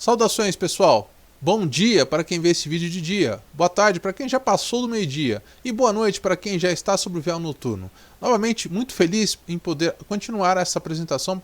Saudações, pessoal! Bom dia para quem vê esse vídeo de dia, boa tarde para quem já passou do meio-dia e boa noite para quem já está sob o véu noturno. Novamente, muito feliz em poder continuar essa apresentação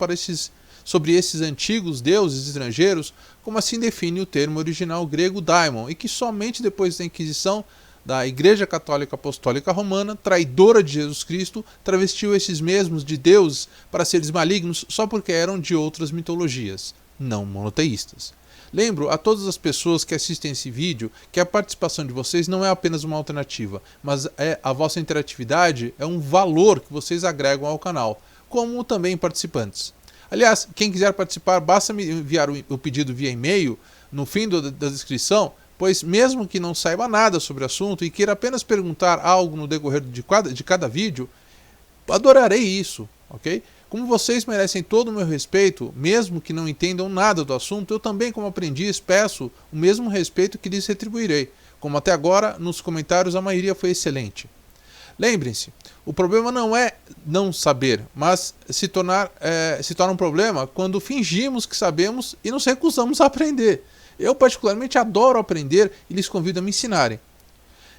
sobre esses antigos deuses estrangeiros, como assim define o termo original grego daimon, e que somente depois da Inquisição da Igreja Católica Apostólica Romana, traidora de Jesus Cristo, travestiu esses mesmos de deuses para seres malignos só porque eram de outras mitologias, não monoteístas. Lembro a todas as pessoas que assistem esse vídeo que a participação de vocês não é apenas uma alternativa, mas a vossa interatividade é um valor que vocês agregam ao canal, como também participantes. Aliás, quem quiser participar, basta me enviar o pedido via e-mail no fim da descrição, pois mesmo que não saiba nada sobre o assunto e queira apenas perguntar algo no decorrer de cada vídeo, adorarei isso, ok? Como vocês merecem todo o meu respeito, mesmo que não entendam nada do assunto, eu também, como aprendiz, peço o mesmo respeito que lhes retribuirei. Como até agora, nos comentários a maioria foi excelente. Lembrem-se, o problema não é não saber, mas se torna um problema quando fingimos que sabemos e nos recusamos a aprender. Eu particularmente adoro aprender e lhes convido a me ensinarem.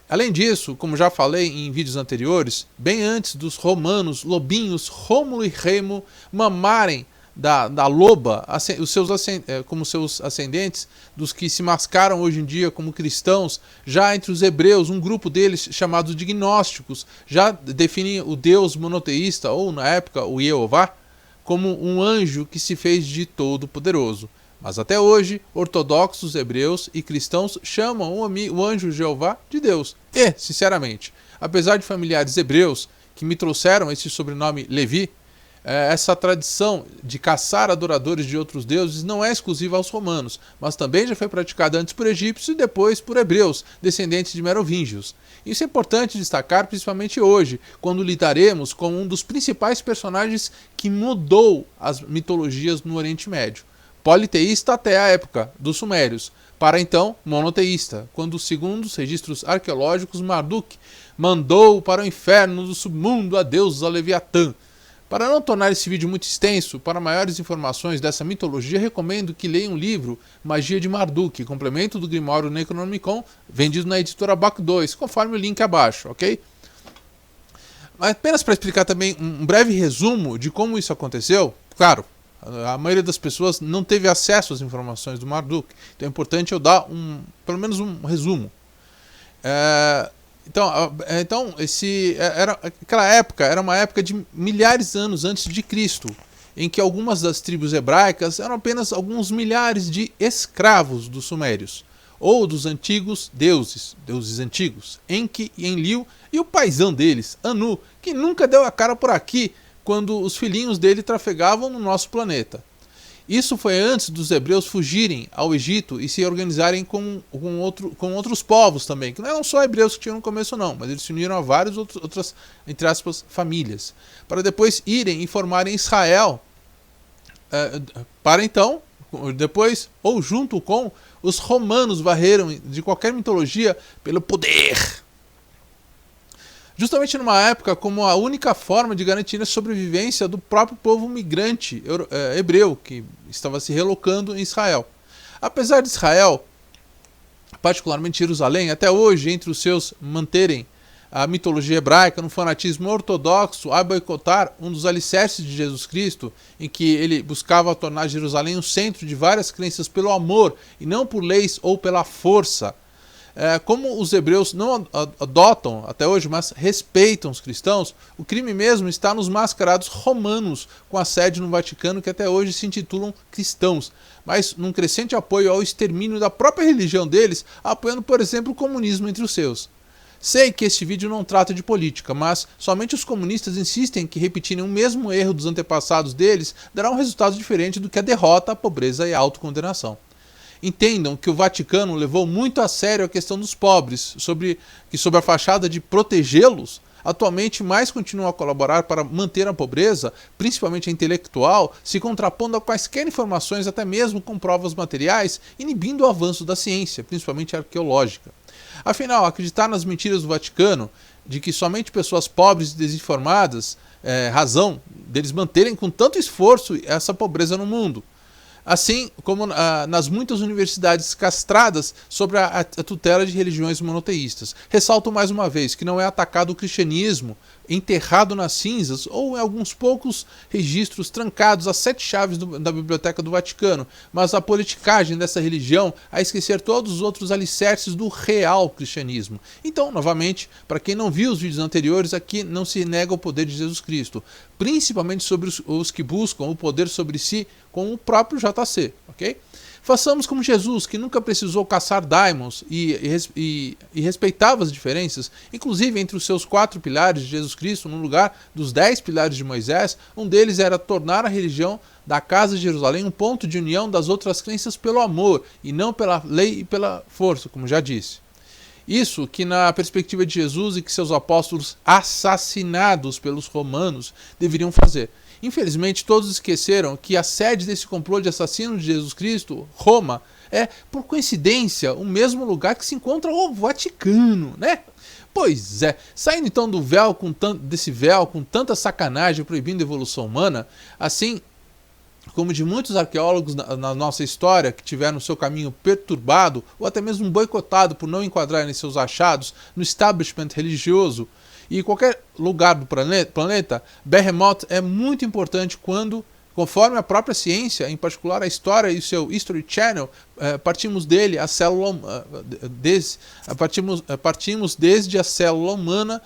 Além disso, como já falei em vídeos anteriores, bem antes dos romanos, lobinhos, Rômulo e Remo, mamarem da loba como seus ascendentes, dos que se mascaram hoje em dia como cristãos, já entre os hebreus, um grupo deles chamados de gnósticos, já definem o Deus monoteísta, ou na época o Jeová, como um anjo que se fez de todo-poderoso. Mas até hoje, ortodoxos, hebreus e cristãos chamam o anjo Jeová de Deus. E, sinceramente, apesar de familiares hebreus que me trouxeram esse sobrenome Levi, essa tradição de caçar adoradores de outros deuses não é exclusiva aos romanos, mas também já foi praticada antes por egípcios e depois por hebreus, descendentes de merovingios. Isso é importante destacar principalmente hoje, quando lidaremos com um dos principais personagens que mudou as mitologias no Oriente Médio. Politeísta até a época dos Sumérios, para então monoteísta, quando, segundo os registros arqueológicos, Marduk mandou para o inferno do submundo a deusa Leviatã. Para não tornar esse vídeo muito extenso, para maiores informações dessa mitologia, recomendo que leiam o livro Magia de Marduk, complemento do Grimório Necronomicon, vendido na editora Baco 2, conforme o link abaixo, ok? Mas apenas para explicar também um breve resumo de como isso aconteceu, claro, a maioria das pessoas não teve acesso às informações do Marduk, então é importante eu dar pelo menos um resumo. Aquela época era uma época de milhares de anos antes de Cristo, em que algumas das tribos hebraicas eram apenas alguns milhares de escravos dos sumérios, ou dos antigos deuses antigos, Enki e Enlil, e o paizão deles, Anu, que nunca deu a cara por aqui, quando os filhinhos dele trafegavam no nosso planeta. Isso foi antes dos hebreus fugirem ao Egito e se organizarem com outros povos também, que não eram só hebreus que tinham no começo não, mas eles se uniram a várias outras, entre aspas, famílias, para depois irem e formarem Israel, para então, depois, ou junto com, os romanos varreram de qualquer mitologia pelo poder. Justamente numa época como a única forma de garantir a sobrevivência do próprio povo migrante hebreu, que estava se relocando em Israel. Apesar de Israel, particularmente Jerusalém, até hoje, entre os seus manterem a mitologia hebraica no fanatismo ortodoxo, a boicotar um dos alicerces de Jesus Cristo, em que ele buscava tornar Jerusalém um centro de várias crenças pelo amor e não por leis ou pela força. Como os hebreus não adotam até hoje, mas respeitam os cristãos, o crime mesmo está nos mascarados romanos, com a sede no Vaticano, que até hoje se intitulam cristãos, mas num crescente apoio ao extermínio da própria religião deles, apoiando, por exemplo, o comunismo entre os seus. Sei que este vídeo não trata de política, mas somente os comunistas insistem que repetirem o mesmo erro dos antepassados deles dará um resultado diferente do que a derrota, a pobreza e a autocondenação. Entendam que o Vaticano levou muito a sério a questão dos pobres, que sob a fachada de protegê-los, atualmente mais continuam a colaborar para manter a pobreza, principalmente a intelectual, se contrapondo a quaisquer informações, até mesmo com provas materiais, inibindo o avanço da ciência, principalmente arqueológica. Afinal, acreditar nas mentiras do Vaticano, de que somente pessoas pobres e desinformadas razão deles manterem com tanto esforço essa pobreza no mundo. assim como nas muitas universidades castradas sobre a tutela de religiões monoteístas. Ressalto mais uma vez que não é atacado o cristianismo enterrado nas cinzas ou em alguns poucos registros trancados às 7 chaves da Biblioteca do Vaticano, mas a politicagem dessa religião a esquecer todos os outros alicerces do real cristianismo. Então, novamente, para quem não viu os vídeos anteriores, aqui não se nega o poder de Jesus Cristo, principalmente sobre os que buscam o poder sobre si com o próprio JC, ok? Façamos como Jesus, que nunca precisou caçar daimons e respeitava as diferenças, inclusive entre os seus 4 pilares de Jesus Cristo, no lugar dos 10 pilares de Moisés. Um deles era tornar a religião da casa de Jerusalém um ponto de união das outras crenças pelo amor, e não pela lei e pela força, como já disse. Isso que na perspectiva de Jesus e que seus apóstolos assassinados pelos romanos deveriam fazer. Infelizmente, todos esqueceram que a sede desse complô de assassino de Jesus Cristo, Roma, é, por coincidência, o mesmo lugar que se encontra o Vaticano, né? Pois é, saindo então do véu desse véu com tanta sacanagem proibindo a evolução humana, assim como de muitos arqueólogos na nossa história que tiveram seu caminho perturbado ou até mesmo boicotado por não enquadrarem seus achados no establishment religioso, e em qualquer lugar do planeta, Behemoth é muito importante quando, conforme a própria ciência, em particular a história e o seu History Channel, partimos desde a célula humana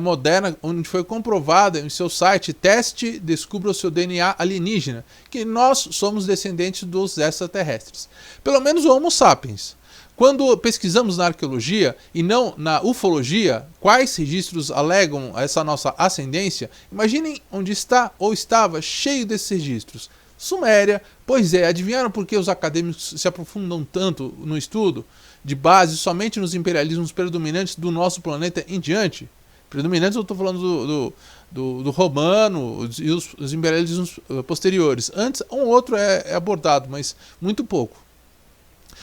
moderna, onde foi comprovada em seu site Teste Descubra o seu DNA alienígena, que nós somos descendentes dos extraterrestres. Pelo menos o Homo sapiens. Quando pesquisamos na arqueologia e não na ufologia, quais registros alegam essa nossa ascendência, imaginem onde está ou estava cheio desses registros. Suméria. Pois é, adivinharam por que os acadêmicos se aprofundam tanto no estudo de base somente nos imperialismos predominantes do nosso planeta em diante? Predominantes eu estou falando do romano e os imperialismos posteriores. Antes, um outro é abordado, mas muito pouco.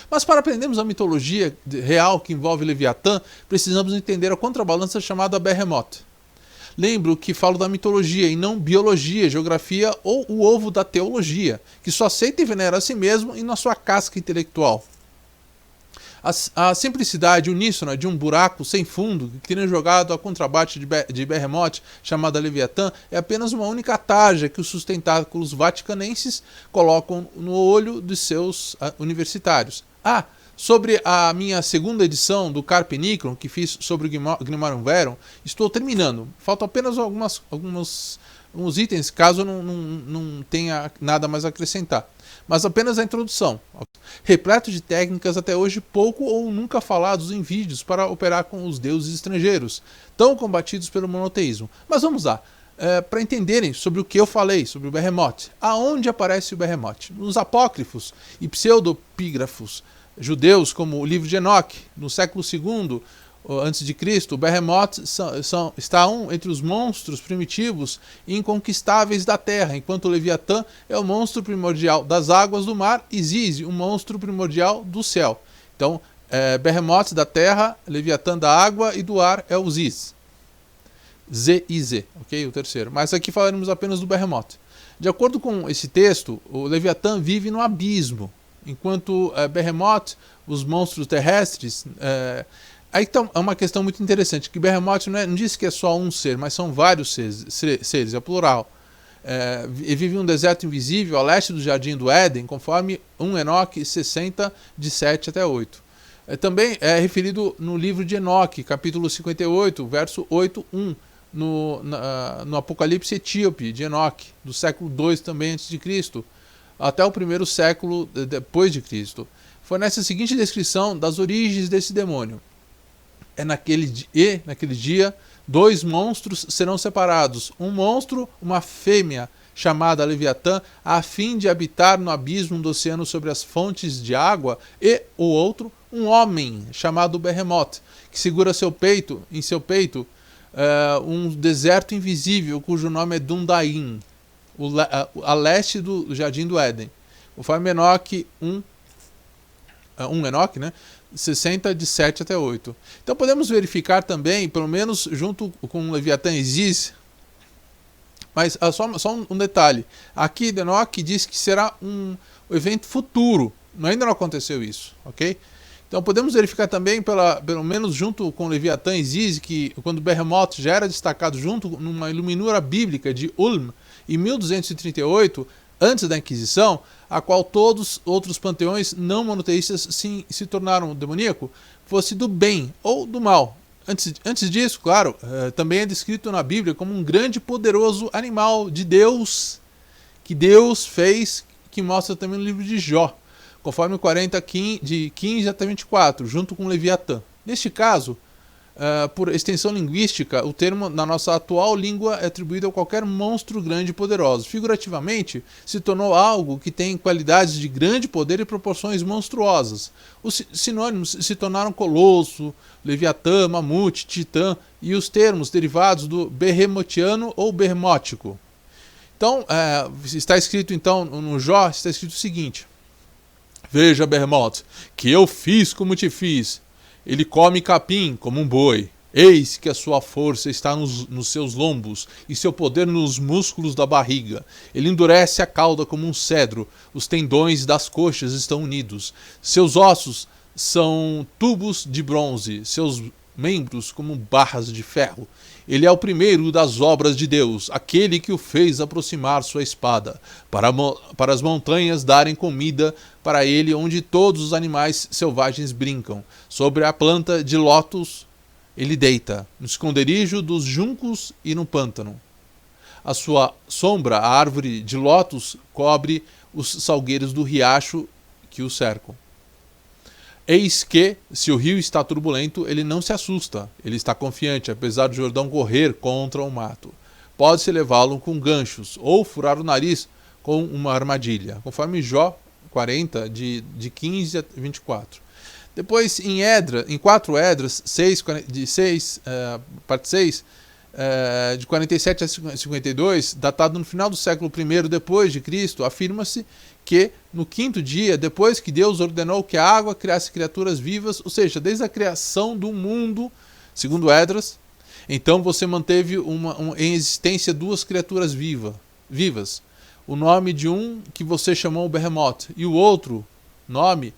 Mas para aprendermos a mitologia real que envolve Leviatã, precisamos entender a contrabalança chamada Behemoth. Lembro que falo da mitologia e não biologia, geografia ou o ovo da teologia, que só aceita e venera a si mesmo e na sua casca intelectual. A simplicidade uníssona de um buraco sem fundo que teria jogado a contrabate de Behemoth, chamada Leviatã, é apenas uma única tarja que os sustentáculos vaticanenses colocam no olho de seus universitários. Sobre a minha segunda edição do Carpe Nihilo, que fiz sobre o Grimorium Verum, estou terminando. Faltam apenas alguns itens, caso eu não tenha nada mais a acrescentar. Mas apenas a introdução. Repleto de técnicas até hoje pouco ou nunca falados em vídeos para operar com os deuses estrangeiros, tão combatidos pelo monoteísmo. Mas vamos lá. Para entenderem sobre o que eu falei, sobre o Behemoth. Aonde aparece o Behemoth? Nos apócrifos e pseudopígrafos judeus, como o livro de Enoque, no século II a.C., o Behemoth está entre os monstros primitivos e inconquistáveis da terra, enquanto o Leviatã é o monstro primordial das águas do mar e Ziz, o monstro primordial do céu. Então, Behemoth da terra, Leviatã da água e do ar é o Ziz. Z-I-Z, ok? O terceiro. Mas aqui falaremos apenas do Behemoth. De acordo com esse texto, o Leviatã vive no abismo, enquanto Behemoth, os monstros terrestres... Aí então, é uma questão muito interessante, que Behemoth não diz que é só um ser, mas são vários seres, é plural. Ele vive em um deserto invisível a leste do Jardim do Éden, conforme 1 Enoque 60, de 7 até 8. Também é referido no livro de Enoque, capítulo 58, verso 8:1, no Apocalipse Etíope de Enoque, do século II também antes de Cristo, até o primeiro século depois de Cristo. Foi nessa seguinte descrição das origens desse demônio. Naquele dia, 2 monstros serão separados. Um monstro, uma fêmea, chamada Leviatã, a fim de habitar no abismo do oceano sobre as fontes de água, e o outro, um homem, chamado Behemoth, que segura em seu peito um deserto invisível, cujo nome é Dundaim, a leste do Jardim do Éden. Conforme Enoque 1 Enoque, né? 60, de 7 até 8. Então podemos verificar também, pelo menos junto com Leviatã e Ziz, mas só um detalhe. Aqui Enoque diz que será um o evento futuro. Ainda não aconteceu isso, ok? Então podemos verificar também, pelo menos junto com Leviatã e Ziz, que quando Behemoth já era destacado junto numa iluminura bíblica de Ulm, em 1238, antes da Inquisição, a qual todos outros panteões não monoteístas se tornaram demoníaco, fosse do bem ou do mal. Antes disso, claro, também é descrito na Bíblia como um grande e poderoso animal de Deus, que Deus fez, que mostra também no livro de Jó, conforme 40, de 15 até 24, junto com Leviatã. Neste caso, por extensão linguística, o termo na nossa atual língua é atribuído a qualquer monstro grande e poderoso. Figurativamente, se tornou algo que tem qualidades de grande poder e proporções monstruosas. Os sinônimos se tornaram colosso, Leviatã, mamute, titã e os termos derivados do behemotiano ou bermótico. Então, está escrito então no Jó, está escrito o seguinte: Veja, Behemoth, que eu fiz como te fiz. Ele come capim como um boi. Eis que a sua força está nos seus lombos e seu poder nos músculos da barriga. Ele endurece a cauda como um cedro. Os tendões das coxas estão unidos. Seus ossos são tubos de bronze. Seus membros como barras de ferro. Ele é o primeiro das obras de Deus, aquele que o fez aproximar sua espada, para as montanhas darem comida para ele, onde todos os animais selvagens brincam. Sobre a planta de lótus ele deita, no esconderijo dos juncos e no pântano. A sua sombra, a árvore de lótus, cobre os salgueiros do riacho que o cercam. Eis que, se o rio está turbulento, ele não se assusta, ele está confiante, apesar do Jordão correr contra o mato. Pode-se levá-lo com ganchos, ou furar o nariz com uma armadilha, conforme Jó 40, de 15 a 24. Depois, em 4 Esdras, parte 6, de 47 a 52, datado no final do século I depois de Cristo, afirma-se que no 5º dia, depois que Deus ordenou que a água criasse criaturas vivas, ou seja, desde a criação do mundo, segundo Esdras, então você manteve em existência 2 criaturas vivas. O nome de um que você chamou Behemoth, e o outro nome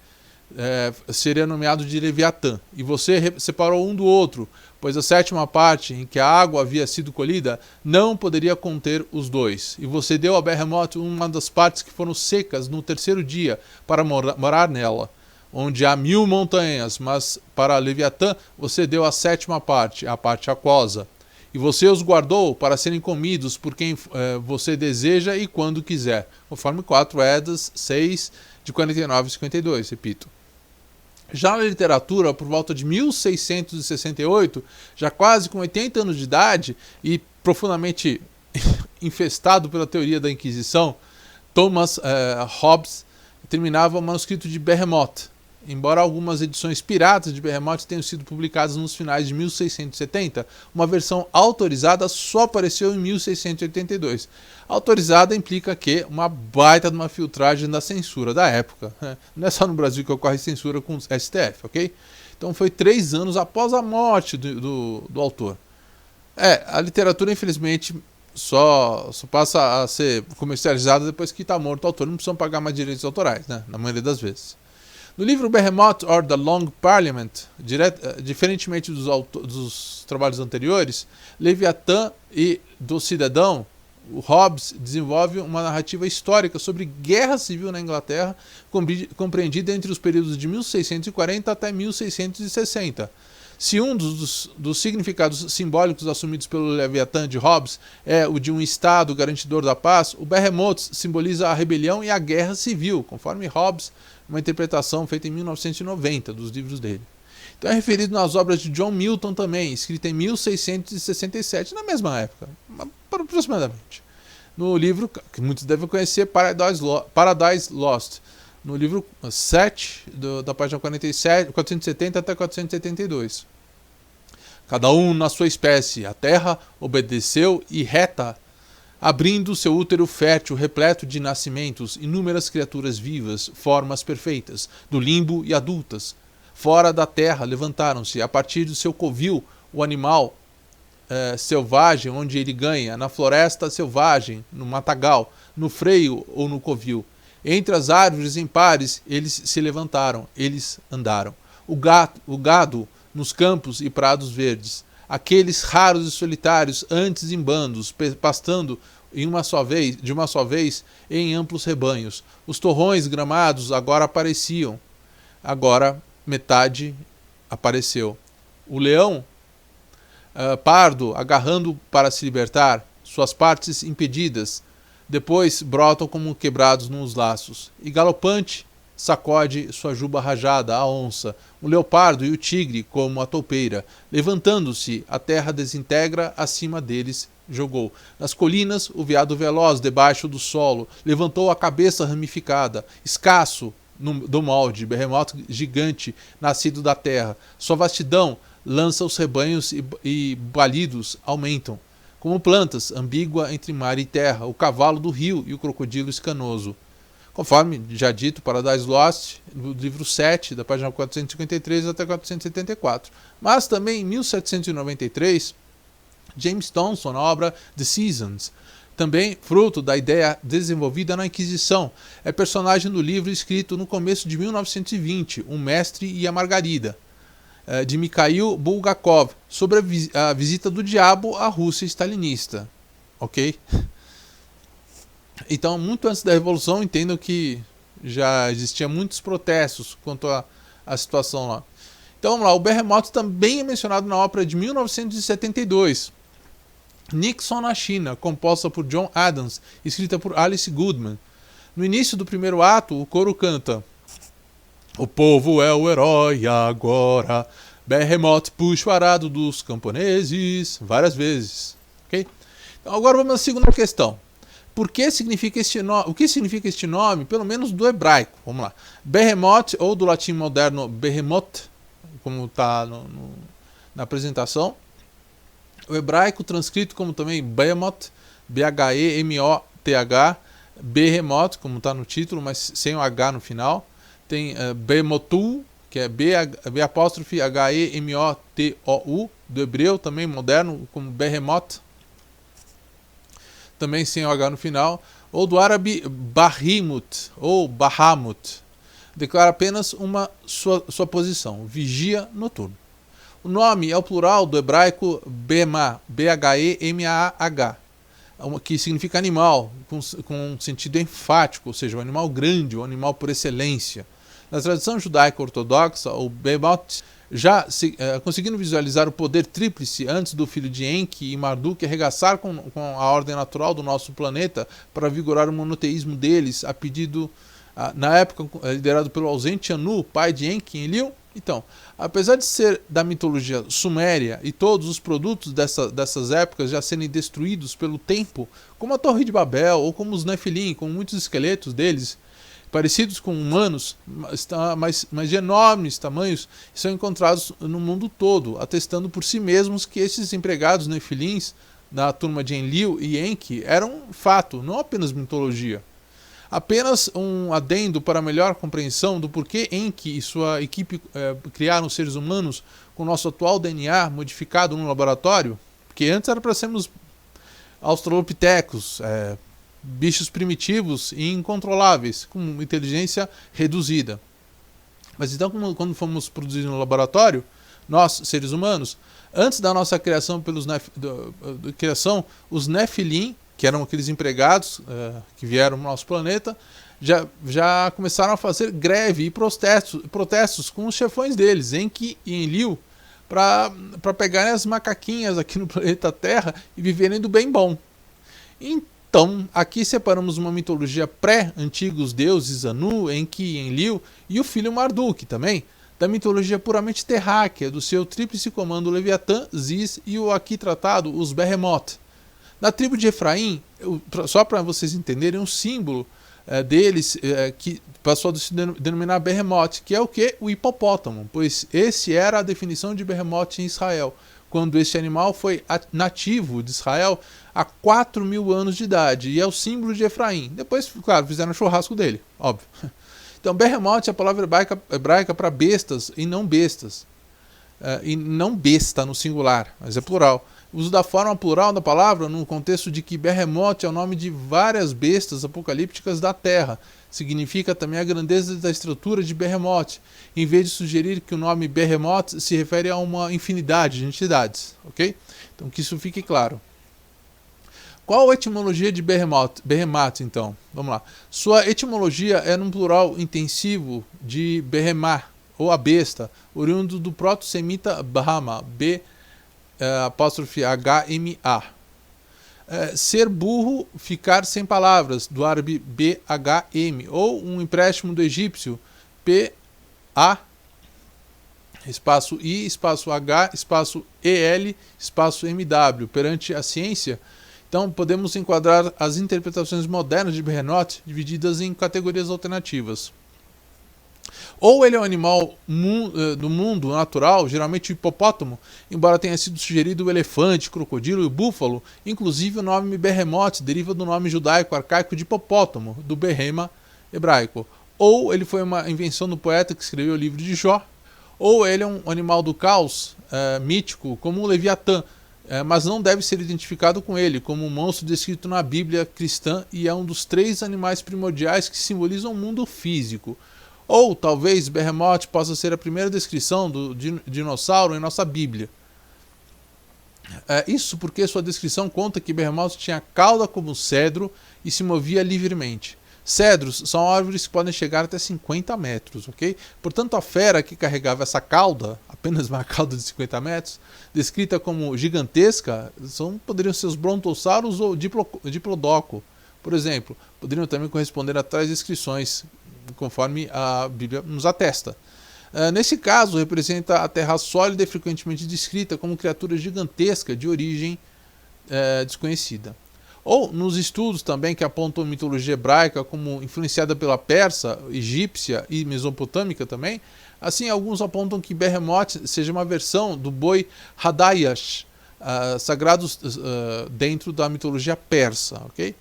seria nomeado de Leviatã. E você separou um do outro, pois a 7ª parte, em que a água havia sido colhida, não poderia conter os 2. E você deu a Behemoth uma das partes que foram secas no 3º dia, para morar nela, onde há 1000 montanhas, mas para Leviatã você deu a 7ª parte, a parte aquosa. E você os guardou para serem comidos por quem você deseja e quando quiser, conforme 4 Esdras 6, de 49 a 52, repito. Já na literatura, por volta de 1668, já quase com 80 anos de idade e profundamente infestado pela teoria da Inquisição, Thomas Hobbes terminava o manuscrito de Behemoth, embora algumas edições piratas de Behemoth tenham sido publicadas nos finais de 1670, uma versão autorizada só apareceu em 1682. Autorizada implica que uma baita de uma filtragem da censura da época. Não é só no Brasil que ocorre censura com o STF, ok? Então foi 3 anos após a morte do autor. A literatura, infelizmente, só passa a ser comercializada depois que está morto o autor. Não precisam pagar mais direitos autorais, né? Na maioria das vezes. No livro Behemoth or the Long Parliament, diferentemente dos trabalhos anteriores, Leviatã e do Cidadão, o Hobbes desenvolve uma narrativa histórica sobre guerra civil na Inglaterra, compreendida entre os períodos de 1640 até 1660. Se um dos significados simbólicos assumidos pelo Leviatã de Hobbes é o de um Estado garantidor da paz, o Behemoth simboliza a rebelião e a guerra civil, conforme Hobbes, uma interpretação feita em 1990 dos livros dele. Então é referido nas obras de John Milton também, escrita em 1667, na mesma época, aproximadamente. No livro, que muitos devem conhecer, Paradise Lost, no livro 7, da página 470 até 472. Cada um na sua espécie, a terra obedeceu e reta, abrindo seu útero fértil, repleto de nascimentos, inúmeras criaturas vivas, formas perfeitas, do limbo e adultas. Fora da terra levantaram-se, a partir do seu covil, o animal selvagem, onde ele ganha, na floresta selvagem, no matagal, no freio ou no covil. Entre as árvores em pares, eles se levantaram, eles andaram. O gado nos campos e prados verdes. Aqueles raros e solitários, antes em bandos, pastando de uma só vez, em amplos rebanhos. Os torrões gramados agora apareciam. Agora metade apareceu. O leão pardo agarrando para se libertar, suas partes impedidas, depois brotam como quebrados nos laços. E galopante sacode sua juba rajada, a onça, o leopardo e o tigre como a toupeira. Levantando-se, a terra desintegra, acima deles jogou. Nas colinas, o veado veloz, debaixo do solo, levantou a cabeça ramificada, escasso do molde, berremoto gigante, nascido da terra. Sua vastidão lança os rebanhos e balidos aumentam. Como plantas, ambígua entre mar e terra, o cavalo do rio e o crocodilo escanoso. Conforme já dito, Paradise Lost, no livro 7, da página 453 até 474. Mas também em 1793, James Thomson, na obra The Seasons, também fruto da ideia desenvolvida na Inquisição, é personagem do livro escrito no começo de 1920, O Mestre e a Margarida, de Mikhail Bulgakov, sobre a visita do diabo à Rússia stalinista. Ok? Então, muito antes da Revolução, entendam que já existiam muitos protestos quanto à situação lá. Então, vamos lá. O Berremoto também é mencionado na ópera de 1972, Nixon na China, composta por John Adams, escrita por Alice Goodman. No início do primeiro ato, o coro canta: o povo é o herói agora, Berremote puxa o arado dos camponeses, várias vezes. Okay? Então, agora vamos à segunda questão. O que significa este nome, pelo menos do hebraico? Vamos lá. Behemoth, ou do latim moderno Behemoth, como está na apresentação. O hebraico transcrito como também Behemoth, B-H-E-M-O-T-H, Behemoth, como está no título, mas sem o H no final. Tem Behemotu, que é B-H-E-M-O-T-O-U, do hebreu, também moderno, como Behemoth, também sem o H no final, ou do árabe Bahimut, ou Bahamut, declara apenas sua posição, vigia noturno. O nome é o plural do hebraico Bema, B-H-E-M-A-H, que significa animal, com um sentido enfático, ou seja, um animal grande, um animal por excelência. Na tradição judaica ortodoxa, o Behemoth, já conseguindo visualizar o poder tríplice antes do filho de Enki e Marduk arregaçar com a ordem natural do nosso planeta para vigorar o monoteísmo deles, a pedido, na época, liderado pelo ausente Anu, pai de Enki e Enlil. Então, apesar de ser da mitologia suméria e todos os produtos dessas épocas já serem destruídos pelo tempo, como a Torre de Babel ou como os Nefilim, com muitos esqueletos deles, parecidos com humanos, mas de enormes tamanhos, são encontrados no mundo todo, atestando por si mesmos que esses empregados nefilins da turma de Enlil e Enki eram fato, não apenas mitologia. Apenas um adendo para melhor compreensão do porquê Enki e sua equipe criaram seres humanos com nosso atual DNA modificado no laboratório, porque antes era para sermos australopitecos, bichos primitivos e incontroláveis, com inteligência reduzida. Mas então, quando fomos produzidos no laboratório, nós, seres humanos, antes da nossa criação os Nefilim, que eram aqueles empregados que vieram no nosso planeta, já começaram a fazer greve e protestos com os chefões deles, Enki e Enlil, para pegarem as macaquinhas aqui no planeta Terra e viverem do bem bom. Então, aqui separamos uma mitologia pré-antigos deuses Anu, Enki e Enlil, e o filho Marduk também, da mitologia puramente terráquea, do seu tríplice comando Leviatã, Ziz e o aqui tratado, os Behemoth. Na tribo de Efraim, só para vocês entenderem, um símbolo deles que passou a se denominar Behemoth, que é o que? O hipopótamo, pois esse era a definição de Behemoth em Israel, quando este animal foi nativo de Israel há 4.000 anos de idade, e é o símbolo de Efraim. Depois, claro, fizeram churrasco dele, óbvio. Então, Behemoth é a palavra hebraica para bestas e não bestas. E não besta no singular, mas é plural. O uso da forma plural da palavra no contexto de que Behemoth é o nome de várias bestas apocalípticas da Terra. Significa também a grandeza da estrutura de Behemoth, em vez de sugerir que o nome Behemoth se refere a uma infinidade de entidades. Ok? Então que isso fique claro. Qual a etimologia de Behemoth, então? Vamos lá. Sua etimologia é num plural intensivo de Behemah, ou a besta, oriundo do proto-semita Bahama, H-M-A. Ser burro, ficar sem palavras, do árabe B-H-M, ou um empréstimo do egípcio P-A, espaço I, espaço H, espaço E-L, espaço M-W, perante a ciência. Então, podemos enquadrar as interpretações modernas de Behemoth divididas em categorias alternativas. Ou ele é um animal do mundo natural, geralmente o hipopótamo, embora tenha sido sugerido o elefante, crocodilo e o búfalo. Inclusive, o nome Behemoth deriva do nome judaico arcaico de hipopótamo, do Behema hebraico. Ou ele foi uma invenção do poeta que escreveu o livro de Jó. Ou ele é um animal do caos mítico, como o Leviatã, mas não deve ser identificado com ele como um monstro descrito na Bíblia cristã e é um dos 3 animais primordiais que simbolizam o mundo físico. Ou talvez Behemoth possa ser a primeira descrição do dinossauro em nossa Bíblia. Isso porque sua descrição conta que Behemoth tinha cauda como cedro e se movia livremente. Cedros são árvores que podem chegar até 50 metros, ok? Portanto, a fera que carregava essa cauda, apenas uma cauda de 50 metros, descrita como gigantesca, poderiam ser os brontossauros ou diplodocus, por exemplo. Poderiam também corresponder a tais descrições, conforme a Bíblia nos atesta. Nesse caso, representa a terra sólida e frequentemente descrita como criatura gigantesca de origem desconhecida. Ou nos estudos também que apontam a mitologia hebraica como influenciada pela persa, egípcia e mesopotâmica também, assim alguns apontam que Behemoth seja uma versão do boi Hadayash, sagrados dentro da mitologia persa, ok?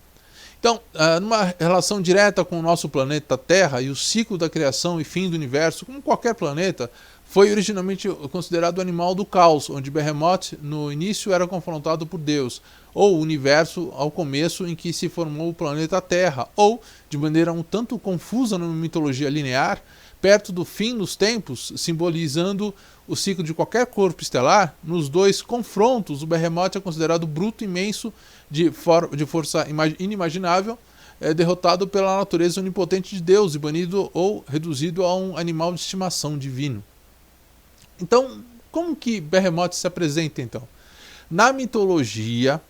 Então, numa relação direta com o nosso planeta Terra e o ciclo da criação e fim do universo, como qualquer planeta, foi originalmente considerado o animal do caos, onde Behemoth no início era confrontado por Deus, ou o universo ao começo em que se formou o planeta Terra, ou, de maneira um tanto confusa na mitologia linear, perto do fim dos tempos, simbolizando o ciclo de qualquer corpo estelar. Nos 2 confrontos, o Behemoth é considerado bruto imenso de força inimaginável, derrotado pela natureza onipotente de Deus e banido ou reduzido a um animal de estimação divino. Então, como que Behemoth se apresenta então? Na mitologia,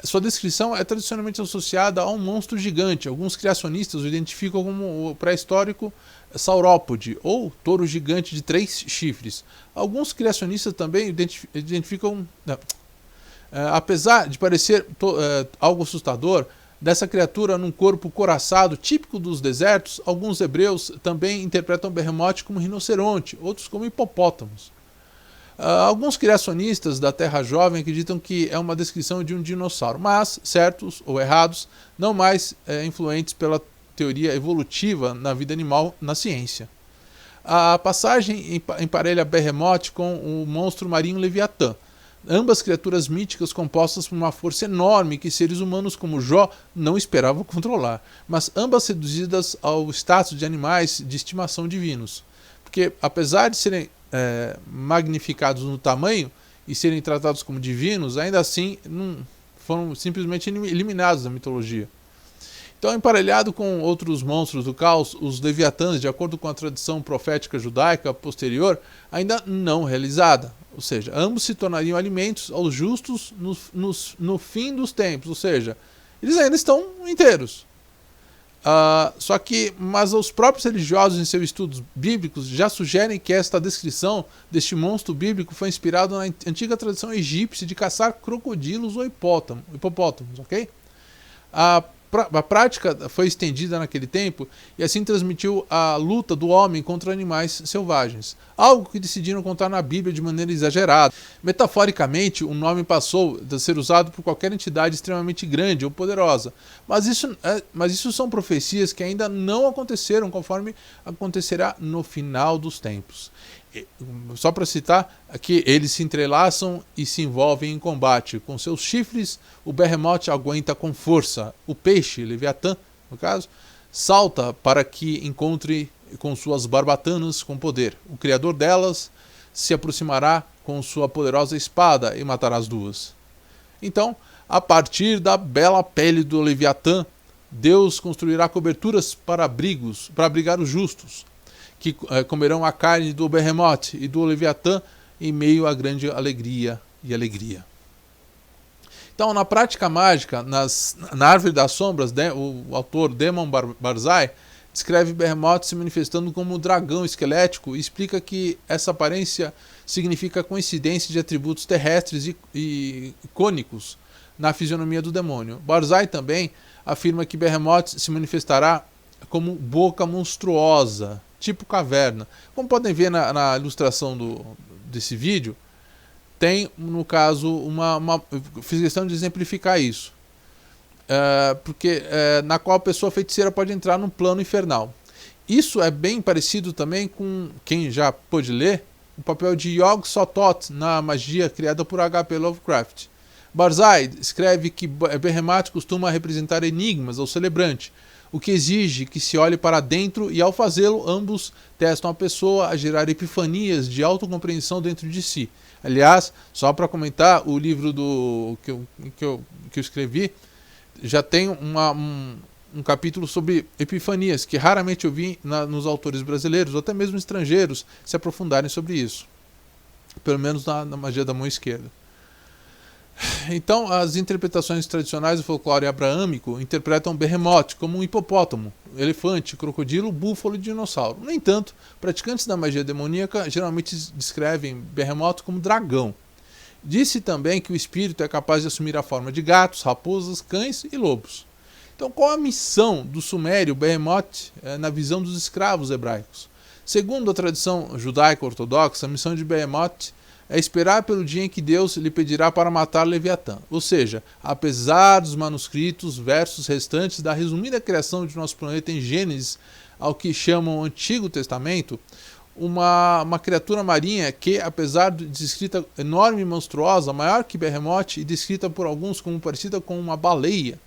sua descrição é tradicionalmente associada a um monstro gigante. Alguns criacionistas o identificam como o pré-histórico saurópode, ou touro gigante de 3 chifres. Alguns criacionistas também identificam... apesar de parecer algo assustador, dessa criatura num corpo coraçado, típico dos desertos, alguns hebreus também interpretam Behemoth como rinoceronte, outros como hipopótamos. Alguns criacionistas da Terra Jovem acreditam que é uma descrição de um dinossauro, mas, certos ou errados, não mais influentes pela teoria evolutiva na vida animal na ciência. A passagem emparelha Behemoth com o monstro marinho Leviatã, ambas criaturas míticas compostas por uma força enorme que seres humanos como Jó não esperavam controlar, mas ambas reduzidas ao status de animais de estimação divinos. Porque apesar de serem magnificados no tamanho e serem tratados como divinos, ainda assim não foram simplesmente eliminados da mitologia. Então, emparelhado com outros monstros do caos, os Leviatãs, de acordo com a tradição profética judaica posterior, ainda não realizada. Ou seja, ambos se tornariam alimentos aos justos no fim dos tempos. Ou seja, eles ainda estão inteiros. Mas os próprios religiosos em seus estudos bíblicos já sugerem que esta descrição deste monstro bíblico foi inspirada na antiga tradição egípcia de caçar crocodilos ou hipopótamos, ok? A prática foi estendida naquele tempo e assim transmitiu a luta do homem contra animais selvagens, algo que decidiram contar na Bíblia de maneira exagerada. Metaforicamente, o nome passou a ser usado por qualquer entidade extremamente grande ou poderosa, mas isso são profecias que ainda não aconteceram, conforme acontecerá no final dos tempos. só para citar, aqui eles se entrelaçam e se envolvem em combate. Com seus chifres, o Behemoth aguenta com força. O peixe, Leviatã, no caso, salta para que encontre com suas barbatanas com poder. O criador delas se aproximará com sua poderosa espada e matará as duas. Então, a partir da bela pele do Leviatã, Deus construirá coberturas para abrigar os justos, que comerão a carne do Behemoth e do Leviatã em meio a grande alegria. Então, na prática mágica, na Árvore das Sombras, o autor Demon Barzai descreve Behemoth se manifestando como um dragão esquelético e explica que essa aparência significa a coincidência de atributos terrestres e cônicos na fisionomia do demônio. Barzai também afirma que Behemoth se manifestará como boca monstruosa, tipo caverna. Como podem ver na ilustração desse vídeo, tem, no caso, fiz questão de exemplificar isso. Porque na qual a pessoa feiticeira pode entrar num plano infernal. Isso é bem parecido também com, quem já pôde ler, o papel de Yog-Sothoth na magia criada por H.P. Lovecraft. Barzai escreve que Behemoth costuma representar enigmas ao celebrante, o que exige que se olhe para dentro e, ao fazê-lo, ambos testam a pessoa a gerar epifanias de autocompreensão dentro de si. Aliás, só para comentar, o livro que eu escrevi já tem um capítulo sobre epifanias, que raramente eu vi nos autores brasileiros, ou até mesmo estrangeiros, se aprofundarem sobre isso. Pelo menos na magia da mão esquerda. Então, as interpretações tradicionais do folclore abraâmico interpretam Behemoth como um hipopótamo, elefante, crocodilo, búfalo e dinossauro. No entanto, praticantes da magia demoníaca geralmente descrevem Behemoth como dragão. Disse também que o espírito é capaz de assumir a forma de gatos, raposas, cães e lobos. Então, qual a missão do sumério Behemoth na visão dos escravos hebraicos? Segundo a tradição judaico-ortodoxa, a missão de Behemoth é esperar pelo dia em que Deus lhe pedirá para matar Leviatã. Ou seja, apesar dos manuscritos, versos restantes da resumida criação de nosso planeta em Gênesis, ao que chamam Antigo Testamento, uma criatura marinha que, apesar de descrita enorme e monstruosa, maior que Behemoth e descrita por alguns como parecida com uma baleia.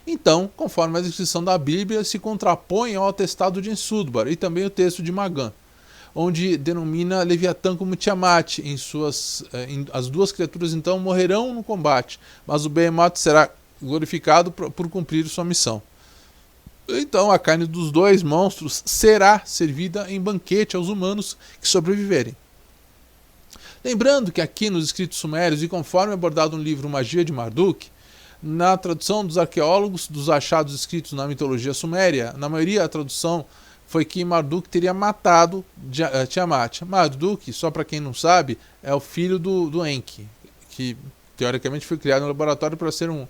Então, conforme a descrição da Bíblia, se contrapõe ao atestado de Ensudbar e também o texto de Magan, onde denomina Leviatã como Tiamat. As duas criaturas então morrerão no combate, mas o Behemoth será glorificado por cumprir sua missão. Então a carne dos dois monstros será servida em banquete aos humanos que sobreviverem. Lembrando que aqui nos escritos sumérios, e conforme abordado no livro Magia de Marduk, na tradução dos arqueólogos dos achados escritos na mitologia suméria, na maioria a tradução foi que Marduk teria matado Tiamat. Marduk, só para quem não sabe, é o filho do Enki, que teoricamente foi criado no laboratório para ser um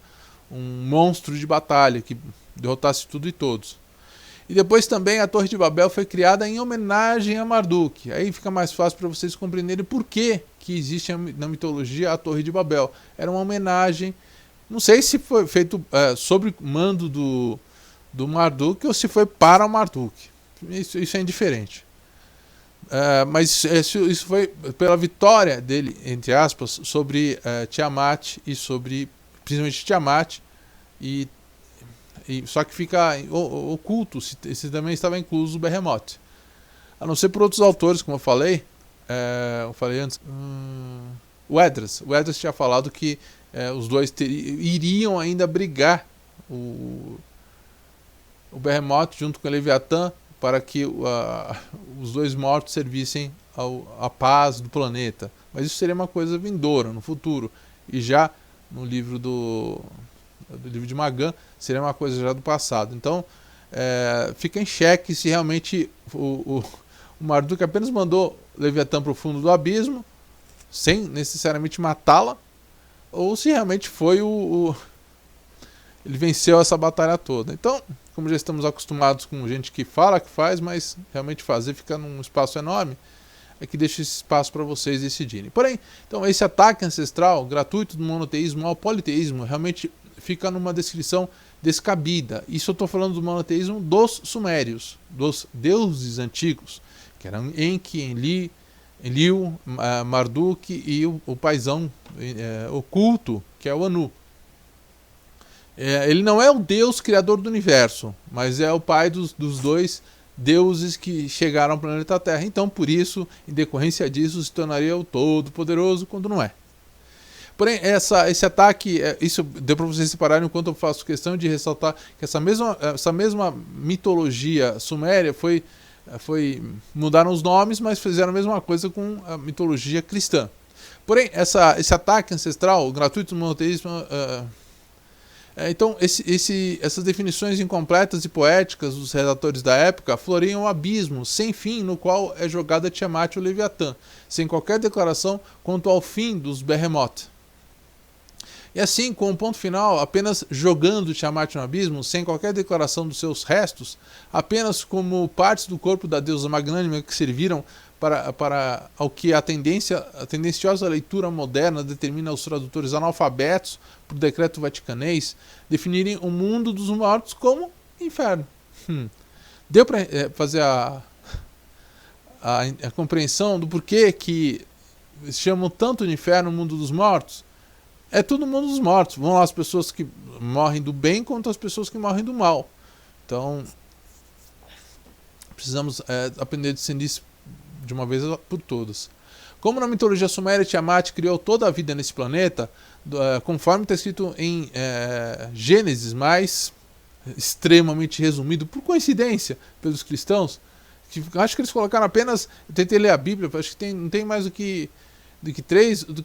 monstro de batalha, que derrotasse tudo e todos. E depois também a Torre de Babel foi criada em homenagem a Marduk. Aí fica mais fácil para vocês compreenderem por que existe na mitologia a Torre de Babel. Era uma homenagem, não sei se foi feito sob mando do Marduk ou se foi para o Marduk. Isso é indiferente. Mas isso foi pela vitória dele, entre aspas, sobre Tiamat e sobre, principalmente Tiamat, só que fica oculto se também estava incluso o Behemoth. A não ser por outros autores, como eu falei antes. O Esdras tinha falado que os dois iriam ainda brigar o Behemoth junto com o Leviatã, para que os dois mortos servissem à paz do planeta. Mas isso seria uma coisa vindoura, no futuro. E já no livro do livro de Magan, seria uma coisa já do passado. Então, fica em xeque se realmente o Marduk apenas mandou Leviatã para o fundo do abismo, sem necessariamente matá-la, ou se realmente foi ele venceu essa batalha toda. Então, como já estamos acostumados com gente que fala que faz, mas realmente fazer fica num espaço enorme, é que deixa esse espaço para vocês decidirem. Porém, então, esse ataque ancestral gratuito do monoteísmo ao politeísmo realmente fica numa descrição descabida. Isso eu estou falando do monoteísmo dos sumérios, dos deuses antigos, que eram Enki, Enlil, Marduk e o paizão oculto, que é o Anu. Ele não é o Deus criador do universo, mas é o pai dos dois deuses que chegaram ao planeta Terra. Então, por isso, em decorrência disso, se tornaria o Todo-Poderoso quando não é. Porém, esse ataque, isso deu para vocês separarem enquanto eu faço questão de ressaltar que essa mesma mitologia suméria mudaram os nomes, mas fizeram a mesma coisa com a mitologia cristã. Porém, esse ataque ancestral, gratuito no monoteísmo, então essas definições incompletas e poéticas dos redatores da época floreiam um abismo sem fim no qual é jogada Tiamat e o Leviatã, sem qualquer declaração quanto ao fim dos Behemoth. E assim, com um ponto final, apenas jogando Tiamat no abismo, sem qualquer declaração dos seus restos, apenas como partes do corpo da deusa magnânima que serviram para ao que a tendenciosa leitura moderna determina os tradutores analfabetos por decreto vaticanês definirem o mundo dos mortos como inferno. Deu para fazer a compreensão do porquê que chamam tanto de inferno o mundo dos mortos? É tudo o mundo dos mortos. Vão lá as pessoas que morrem do bem contra as pessoas que morrem do mal. Então, precisamos aprender a discernir isso de uma vez por todas. Como na mitologia suméria, Tiamat criou toda a vida nesse planeta, conforme está escrito em Gênesis, mais extremamente resumido, por coincidência, pelos cristãos, que acho que eles colocaram apenas, eu tentei ler a Bíblia, acho que não tem mais do que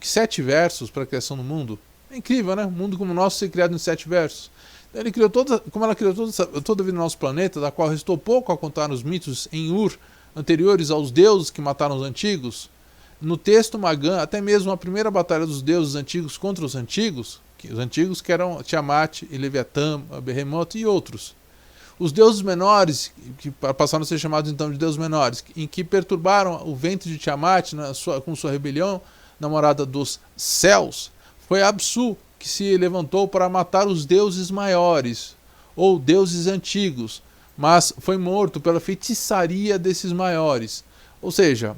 7 versos para a criação do mundo. É incrível, né? Um mundo como o nosso ser criado em 7 versos. Então, como ela criou toda a vida no nosso planeta, da qual restou pouco a contar nos mitos em Ur, anteriores aos deuses que mataram os antigos, no texto Magan, até mesmo a primeira batalha dos deuses antigos contra os antigos que eram Tiamat e Leviatã, Behemoth e outros. Os deuses menores, que passaram a ser chamados então de deuses menores, em que perturbaram o ventre de Tiamat com sua rebelião, namorada dos céus, foi Apsu, que se levantou para matar os deuses maiores, ou deuses antigos, mas foi morto pela feitiçaria desses maiores. Ou seja,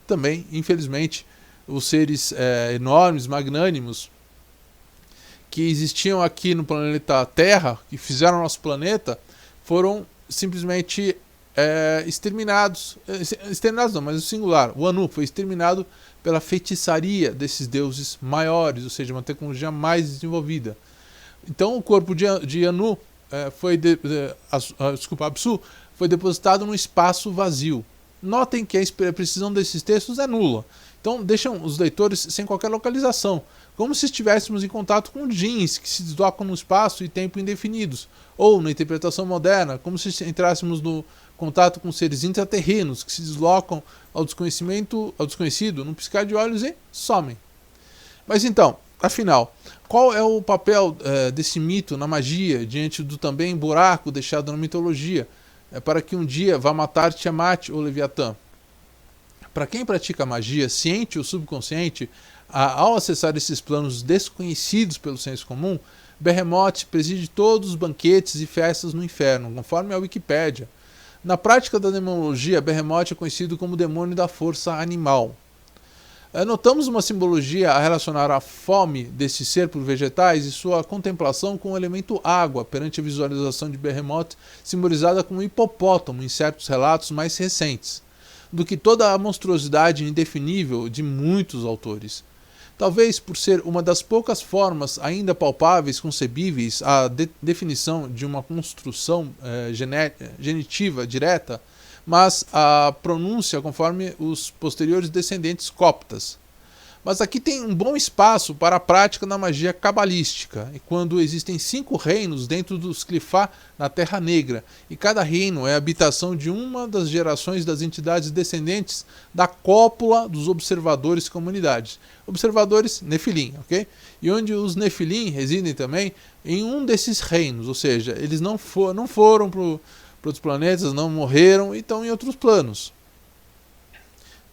também, infelizmente, os seres enormes, magnânimos, que existiam aqui no planeta Terra, que fizeram nosso planeta, foram simplesmente exterminados. Exterminados não, mas o singular. O Anu foi exterminado pela feitiçaria desses deuses maiores, ou seja, uma tecnologia mais desenvolvida. Então o corpo de Anu Apsu foi depositado num espaço vazio. Notem que a precisão desses textos é nula. Então deixam os leitores sem qualquer localização, como se estivéssemos em contato com djinns que se deslocam no espaço e tempo indefinidos, ou, na interpretação moderna, como se entrássemos no contato com seres intraterrenos que se deslocam ao desconhecido num piscar de olhos e somem. Mas então, afinal, qual é o papel desse mito na magia diante do também buraco deixado na mitologia para que um dia vá matar Tiamat ou Leviatã? Para quem pratica magia, ciente ou subconsciente, ao acessar esses planos desconhecidos pelo senso comum, Behemoth preside todos os banquetes e festas no inferno, conforme a Wikipédia. Na prática da demonologia, Behemoth é conhecido como demônio da força animal. Notamos uma simbologia a relacionar a fome desse ser por vegetais e sua contemplação com o elemento água perante a visualização de Behemoth, simbolizada como hipopótamo em certos relatos mais recentes, do que toda a monstruosidade indefinível de muitos autores. Talvez por ser uma das poucas formas ainda palpáveis concebíveis à definição de uma construção genitiva direta, mas a pronúncia conforme os posteriores descendentes coptas. Mas aqui tem um bom espaço para a prática da magia cabalística, e quando existem 5 reinos dentro dos Clifá na Terra Negra, e cada reino é a habitação de uma das gerações das entidades descendentes da cópula dos observadores comunidades. Observadores Nefilim, ok? E onde os Nefilim residem também em um desses reinos, ou seja, eles não foram para outros planetas, não morreram e estão em outros planos.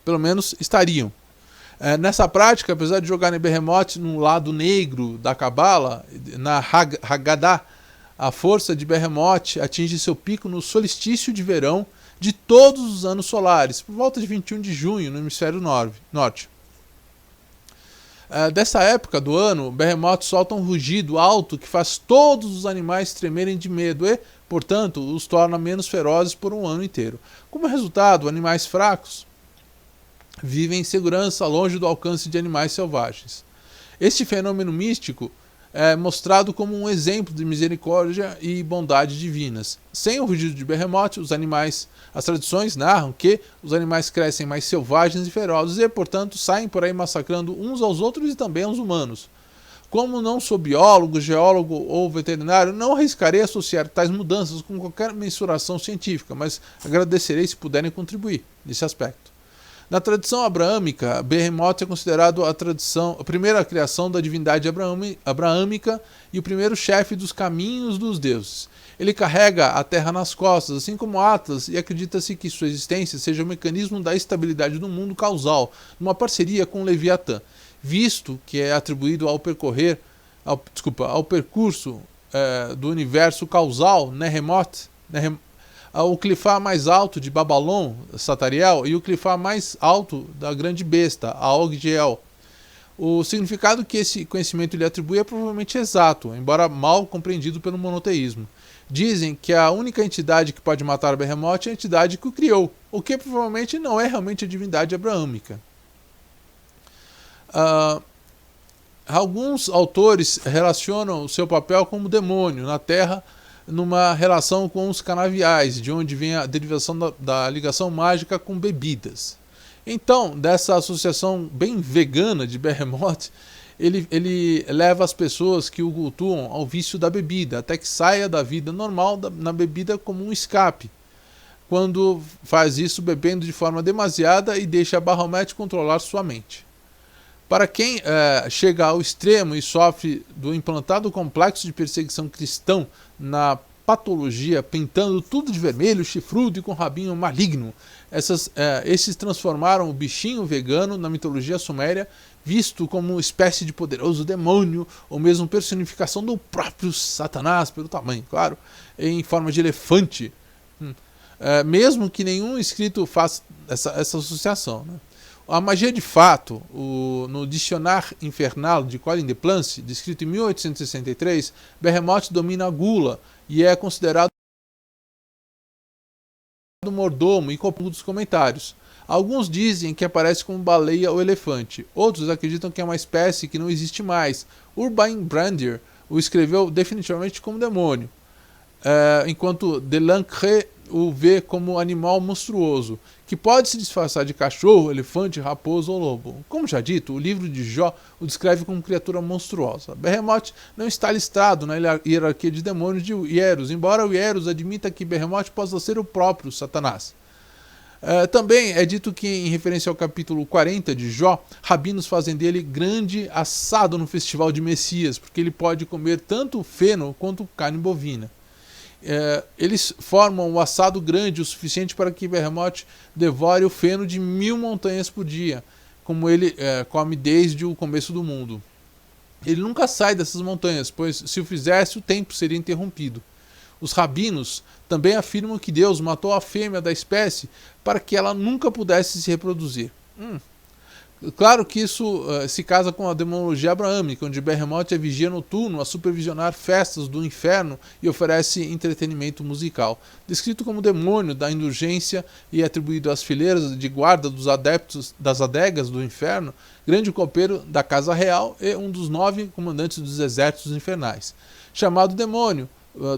Pelo menos estariam. Nessa prática, apesar de jogarem Behemoth no lado negro da Cabala, na Haggadah, a força de Behemoth atinge seu pico no solstício de verão, de todos os anos solares, por volta de 21 de junho, no hemisfério norte. Dessa época do ano, o Behemoth solta um rugido alto que faz todos os animais tremerem de medo e, portanto, os torna menos ferozes por um ano inteiro. Como resultado, animais fracos vivem em segurança longe do alcance de animais selvagens. Este fenômeno místico é mostrado como um exemplo de misericórdia e bondade divinas. Sem o rugido de Behemoth, as tradições narram que os animais crescem mais selvagens e ferozes e, portanto, saem por aí massacrando uns aos outros e também aos humanos. Como não sou biólogo, geólogo ou veterinário, não arriscarei associar tais mudanças com qualquer mensuração científica, mas agradecerei se puderem contribuir nesse aspecto. Na tradição abraâmica, Behemoth é considerado a primeira criação da divindade abraâmica e o primeiro chefe dos caminhos dos deuses. Ele carrega a terra nas costas, assim como Atlas, e acredita-se que sua existência seja o mecanismo da estabilidade do mundo causal, numa parceria com Leviatã, visto que é atribuído ao percurso do universo causal, Nehemoth, o clifar mais alto de Babalon, Satariel, e o clifar mais alto da grande besta, Aoggiel. O significado que esse conhecimento lhe atribui é provavelmente exato, embora mal compreendido pelo monoteísmo. Dizem que a única entidade que pode matar Behemoth é a entidade que o criou, o que provavelmente não é realmente a divindade abraâmica. Alguns autores relacionam o seu papel como demônio na Terra, numa relação com os canaviais, de onde vem a derivação da ligação mágica com bebidas. Então, dessa associação bem vegana de Behemoth, ele leva as pessoas que o cultuam ao vício da bebida, até que saia da vida normal na bebida como um escape, quando faz isso bebendo de forma demasiada e deixa Baphomet controlar sua mente. Para quem chega ao extremo e sofre do implantado complexo de perseguição cristão na patologia, pintando tudo de vermelho, chifrudo e com rabinho maligno, esses transformaram o bichinho vegano na mitologia suméria, visto como uma espécie de poderoso demônio, ou mesmo personificação do próprio Satanás, pelo tamanho, claro, em forma de elefante. Mesmo que nenhum escrito faça essa associação, né? A magia de fato, no Dicionário Infernal de Colin de Plance, descrito em 1863, Behemoth domina a gula e é considerado mordomo e copulo dos comentários. Alguns dizem que aparece como baleia ou elefante, outros acreditam que é uma espécie que não existe mais. Urbain Brandir o escreveu definitivamente como demônio, enquanto Delancre o vê como animal monstruoso, que pode se disfarçar de cachorro, elefante, raposa ou lobo. Como já dito, o livro de Jó o descreve como criatura monstruosa. Behemoth não está listado na hierarquia de demônios de Hieros, embora o Hieros admita que Behemoth possa ser o próprio Satanás. Também é dito que, em referência ao capítulo 40 de Jó, rabinos fazem dele grande assado no festival de Messias, porque ele pode comer tanto feno quanto carne bovina. Eles formam um assado grande o suficiente para que Behemoth devore o feno de 1000 montanhas por dia, como ele come desde o começo do mundo. Ele nunca sai dessas montanhas, pois se o fizesse, o tempo seria interrompido. Os rabinos também afirmam que Deus matou a fêmea da espécie para que ela nunca pudesse se reproduzir. Claro que isso se casa com a demonologia abraâmica, onde Behemoth é vigia noturno a supervisionar festas do inferno e oferece entretenimento musical. Descrito como demônio da indulgência e atribuído às fileiras de guarda dos adeptos das adegas do inferno, grande copeiro da casa real e um dos 9 comandantes dos exércitos infernais. Chamado demônio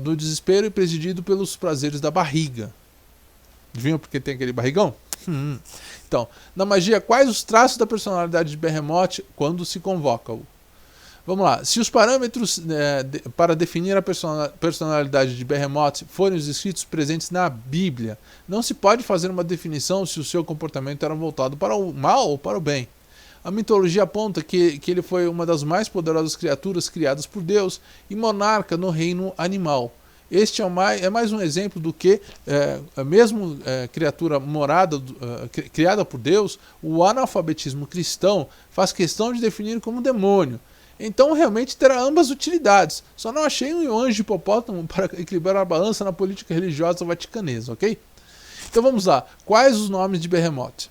do desespero e presidido pelos prazeres da barriga. Viu porque tem aquele barrigão? Então, na magia, quais os traços da personalidade de Behemoth quando se convoca-o? Vamos lá. Se os parâmetros para definir a personalidade de Behemoth forem os escritos presentes na Bíblia, não se pode fazer uma definição se o seu comportamento era voltado para o mal ou para o bem. A mitologia aponta que ele foi uma das mais poderosas criaturas criadas por Deus e monarca no reino animal. Este é mais um exemplo do que, mesmo criatura criada por Deus, o analfabetismo cristão faz questão de definir como demônio. Então realmente terá ambas utilidades. Só não achei um anjo hipopótamo para equilibrar a balança na política religiosa vaticanesa, ok? Então vamos lá. Quais os nomes de Behemoth?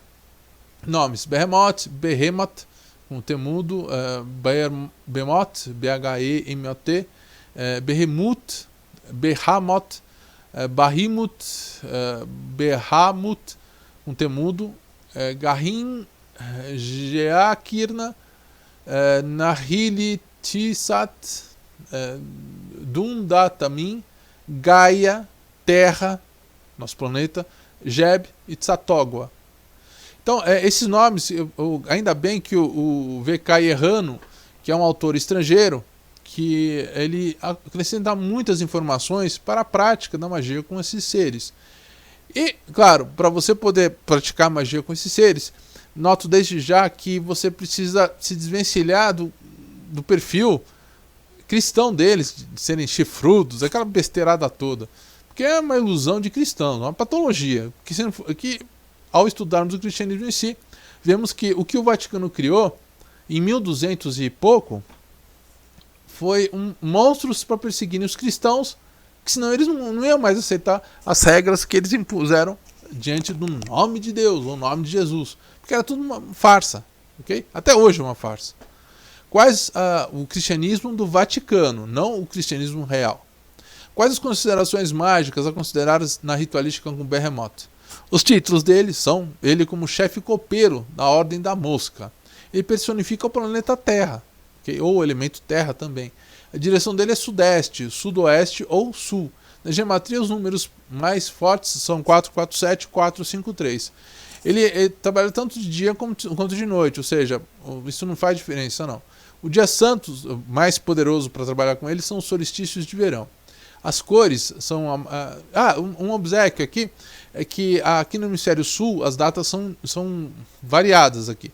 Nomes: Behemoth, Behemoth, com T mudo, Behemoth, B-H-E-M-O-T, Behemoth, Behamoth, Bahimuth, Behamut, com T mudo, Garrin, Geakirna, Nahili Tisat, Dundatamin, Gaia, Terra, nosso planeta, Jeb e Tsatogwa. Então, esses nomes, ainda bem que o V.K. Errano, que é um autor estrangeiro, que ele acrescenta muitas informações para a prática da magia com esses seres. E, claro, para você poder praticar magia com esses seres, noto desde já que você precisa se desvencilhar do perfil cristão deles, de serem chifrudos, aquela besteirada toda. Porque é uma ilusão de cristão, uma patologia. Que ao estudarmos o cristianismo em si, vemos que o Vaticano criou, em 1200 e pouco, foi monstros para perseguirem os cristãos, que senão eles não iam mais aceitar as regras que eles impuseram diante do nome de Deus, ou nome de Jesus. Porque era tudo uma farsa. Okay? Até hoje é uma farsa. Quais o cristianismo do Vaticano, não o cristianismo real? Quais as considerações mágicas a consideradas na ritualística com Behemoth? Os títulos dele são ele como chefe copeiro da Ordem da Mosca. Ele personifica o planeta Terra, okay? Ou o elemento Terra também. A direção dele é sudeste, sudoeste ou sul. Na geometria, os números mais fortes são 447 e 453. Ele trabalha tanto de dia quanto de noite, ou seja, isso não faz diferença não. O dia santo mais poderoso para trabalhar com ele são os solstícios de verão. As cores são... um obséquio aqui é que aqui no hemisfério sul as datas são variadas aqui.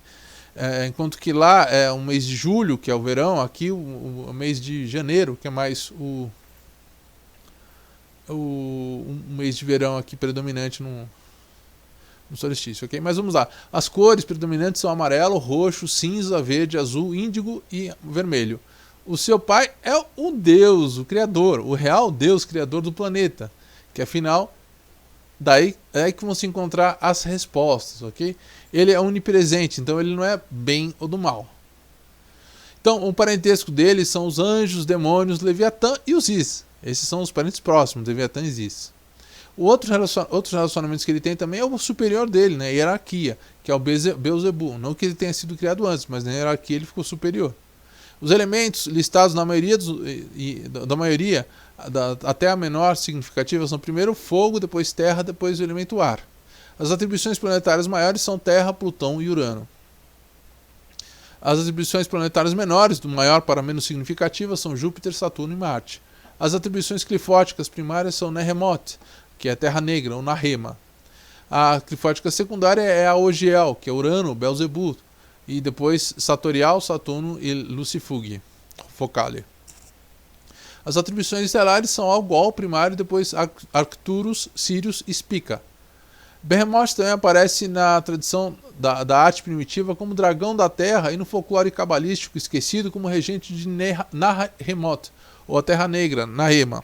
Enquanto que lá é o mês de julho, que é o verão, aqui o mês de janeiro, que é mais o mês de verão aqui predominante no solstício, ok? Mas vamos lá. As cores predominantes são amarelo, roxo, cinza, verde, azul, índigo e vermelho. O seu pai é o Deus, o Criador, o real Deus Criador do planeta, que afinal, daí é que vão se encontrar as respostas, ok? Ele é onipresente, então ele não é bem ou do mal. Então, o parentesco dele são os anjos, demônios, Leviatã e os Is. Esses são os parentes próximos, Leviatã e Is. Outros relacionamentos que ele tem também é o superior dele, né? A hierarquia, que é o Beelzebub. Não que ele tenha sido criado antes, mas na hierarquia ele ficou superior. Os elementos listados na maioria até a menor significativa são primeiro fogo, depois terra, depois o elemento ar. As atribuições planetárias maiores são Terra, Plutão e Urano. As atribuições planetárias menores, do maior para menos significativa, são Júpiter, Saturno e Marte. As atribuições clifóticas primárias são Nehemoth, que é Terra Negra, ou Nahema. A clifótica secundária é a Ogiel, que é Urano, Beelzebub, e depois Satorial, Saturno e Lucifug, Focale. As atribuições estelares são Algol primário, depois Arcturus, Sirius e Spica. Behemoth também aparece na tradição da arte primitiva como dragão da terra e no folclore cabalístico esquecido como regente de Nahemoth, ou a Terra Negra, Nahema.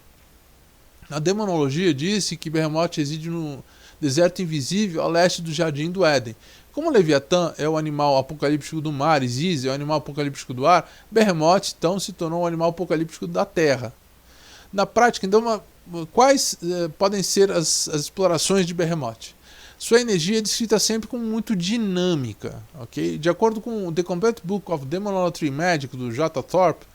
Na demonologia diz-se que Behemoth reside no deserto invisível a leste do Jardim do Éden. Como Leviatã é o animal apocalíptico do mar e Ziz é o animal apocalíptico do ar, Behemoth então se tornou o animal apocalíptico da terra. Na prática, então, quais podem ser as explorações de Behemoth? Sua energia é descrita sempre como muito dinâmica. Okay? De acordo com The Complete Book of Demonology and Magic, do J. Thorpe,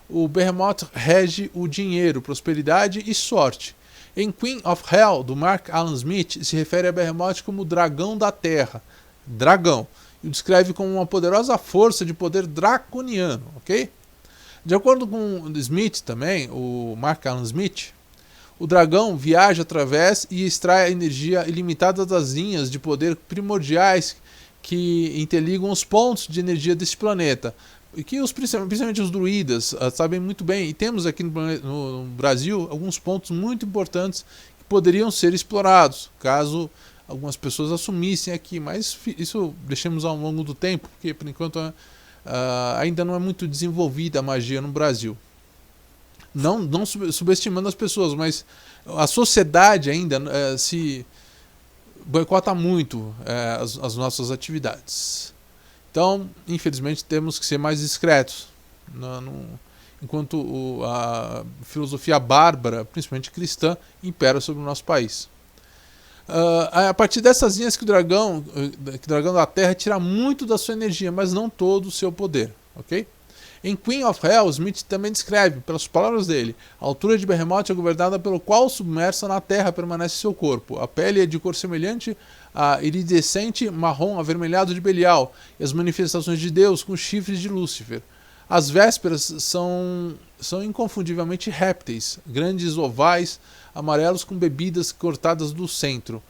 o Behemoth rege o dinheiro, prosperidade e sorte. Em Queen of Hell, do Mark Allen Smith, se refere a Behemoth como dragão da terra. Dragão. E o descreve como uma poderosa força de poder draconiano. Okay? De acordo com Smith também, o Mark Allen Smith, o dragão viaja através e extrai a energia ilimitada das linhas de poder primordiais que interligam os pontos de energia desse planeta. E que principalmente os druidas sabem muito bem. E temos aqui no Brasil alguns pontos muito importantes que poderiam ser explorados, caso algumas pessoas assumissem aqui. Mas isso deixamos ao longo do tempo, porque por enquanto ainda não é muito desenvolvida a magia no Brasil. Não subestimando as pessoas, mas a sociedade ainda boicota muito as nossas atividades. Então, infelizmente, temos que ser mais discretos. Enquanto a filosofia bárbara, principalmente cristã, impera sobre o nosso país. A partir dessas linhas que o dragão da Terra tira muito da sua energia, mas não todo o seu poder, ok? Em Queen of Hell, Smith também descreve, pelas palavras dele, a altura de Behemoth é governada pelo qual submersa na terra permanece seu corpo. A pele é de cor semelhante a iridescente marrom avermelhado de Belial, e as manifestações de Deus com chifres de Lúcifer. As vésperas são inconfundivelmente répteis, grandes ovais, amarelos com bebidas cortadas do centro.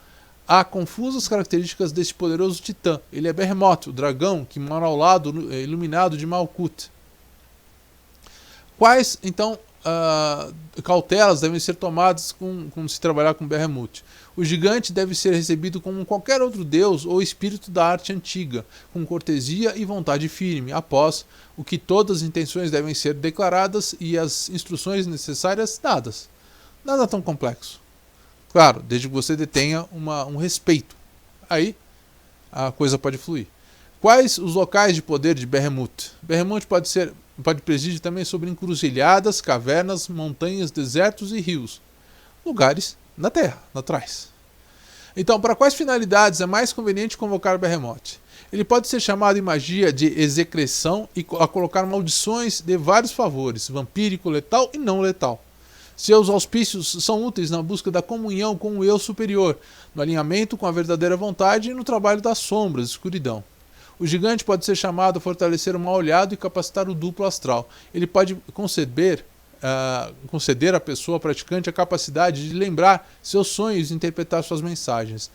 Há confusas características deste poderoso titã. Ele é Behemoth, o dragão que mora ao lado iluminado de Malkuth. Quais, então, cautelas devem ser tomadas quando se trabalhar com Behemoth? O gigante deve ser recebido como qualquer outro deus ou espírito da arte antiga, com cortesia e vontade firme, após o que todas as intenções devem ser declaradas e as instruções necessárias dadas. Nada tão complexo. Claro, desde que você detenha um respeito. Aí a coisa pode fluir. Quais os locais de poder de Behemoth? Behemoth pode presidir também sobre encruzilhadas, cavernas, montanhas, desertos e rios. Lugares na terra, naturais. Então, para quais finalidades é mais conveniente convocar Behemoth? Ele pode ser chamado em magia de execração e a colocar maldições de vários favores, vampírico, letal e não letal. Seus auspícios são úteis na busca da comunhão com o eu superior, no alinhamento com a verdadeira vontade e no trabalho das sombras, escuridão. O gigante pode ser chamado a fortalecer o mal olhado e capacitar o duplo astral. Ele pode conceder à pessoa praticante a capacidade de lembrar seus sonhos e interpretar suas mensagens.